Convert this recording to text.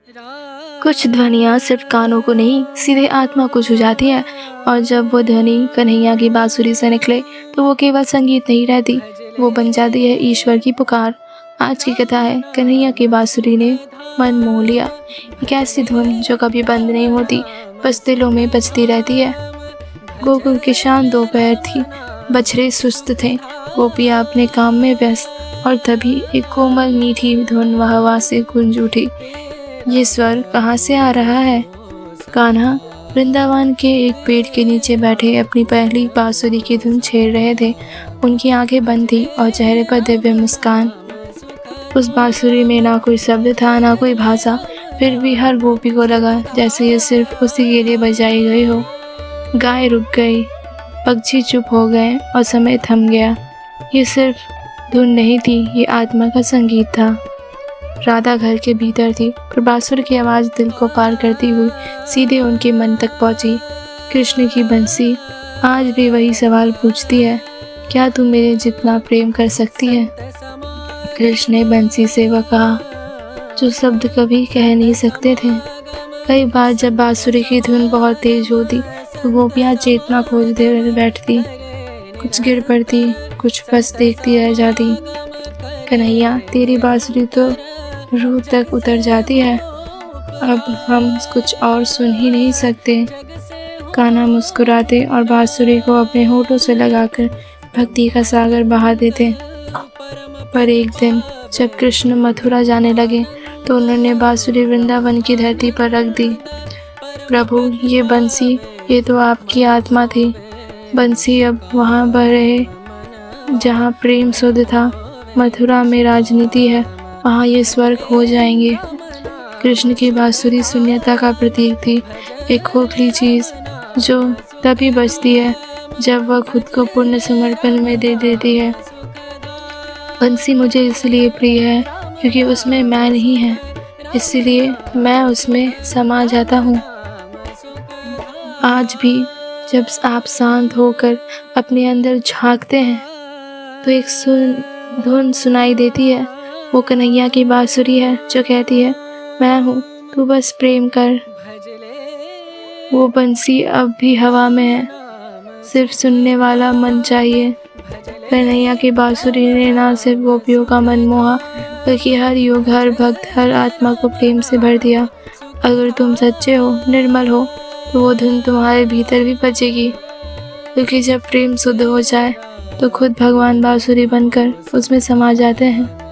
कुछ ध्वनियाँ सिर्फ कानों को नहीं, सीधे आत्मा को छू जाती है। और जब वो ध्वनि कन्हैया की बांसुरी से निकले तो वो केवल संगीत नहीं रहती, वो बन जाती है ईश्वर की पुकार। आज की कथा है कन्हैया की बांसुरी ने मन मोह लिया। एक ऐसी धुन जो कभी बंद नहीं होती, बस दिलों में बजती रहती है। गोकुल की शाम दोपहर थी, बछड़े सुस्त थे, गोपियाँ अपने काम में व्यस्त, और तभी एक कोमल मीठी धुन हवा से गूंज उठी। ये स्वर कहाँ से आ रहा है? कान्हा वृंदावन के एक पेड़ के नीचे बैठे अपनी पहली बांसुरी की धुन छेड़ रहे थे। उनकी आंखें बंद थी और चेहरे पर दिव्य मुस्कान। उस बांसुरी में ना कोई शब्द था, ना कोई भाषा, फिर भी हर गोपी को लगा जैसे ये सिर्फ उसी के लिए बजाई गई हो। गाय रुक गई, पक्षी चुप हो गए और समय थम गया। ये सिर्फ धुन नहीं थी, ये आत्मा का संगीत था। राधा घर के भीतर थी, पर बांसुर की आवाज़ दिल को पार करती हुई सीधे उनके मन तक पहुंची। कृष्ण की बंसी आज भी वही सवाल पूछती है, क्या तू मेरे जितना प्रेम कर सकती है? कृष्ण ने बंसी से वह कहा जो शब्द कभी कह नहीं सकते थे। कई बार जब बांसुरी की धुन बहुत तेज होती तो गोपियाँ चेतना खोजते बैठती, कुछ गिर पड़ती, कुछ बस देखती रह जाती। कन्हैया, तेरी बांसुरी तो रूह तक उतर जाती है, अब हम कुछ और सुन ही नहीं सकते। कान्हा मुस्कुराते और बांसुरी को अपने होठों से लगाकर भक्ति का सागर बहा देते। पर एक दिन जब कृष्ण मथुरा जाने लगे तो उन्होंने बांसुरी वृंदावन की धरती पर रख दी। प्रभु, ये बंसी, ये तो आपकी आत्मा थी। बंसी अब वहाँ बह रहे जहाँ प्रेम शुद्ध था। मथुरा में राजनीति है, वहाँ ये स्वर खो जाएंगे। कृष्ण की बांसुरी शून्यता का प्रतीक थी, एक खोखली चीज़ जो तभी बजती है जब वह खुद को पूर्ण समर्पण में दे देती है। बंसी मुझे इसलिए प्रिय है क्योंकि उसमें मैं नहीं है, इसलिए मैं उसमें समा जाता हूँ। आज भी जब आप शांत होकर अपने अंदर झांकते हैं तो एक धुन सुनाई देती है। वो कन्हैया की बांसुरी है जो कहती है, मैं हूँ, तू बस प्रेम कर। वो बंसी अब भी हवा में है, सिर्फ सुनने वाला मन चाहिए। कन्हैया की बांसुरी ने ना सिर्फ गोपियों का मन मोहा, बल्कि हर युग, हर भक्त, हर आत्मा को प्रेम से भर दिया। अगर तुम सच्चे हो, निर्मल हो, तो वो धुन तुम्हारे भीतर भी बजेगी, क्योंकि जब प्रेम शुद्ध हो जाए तो खुद भगवान बांसुरी बनकर उसमें समा जाते हैं।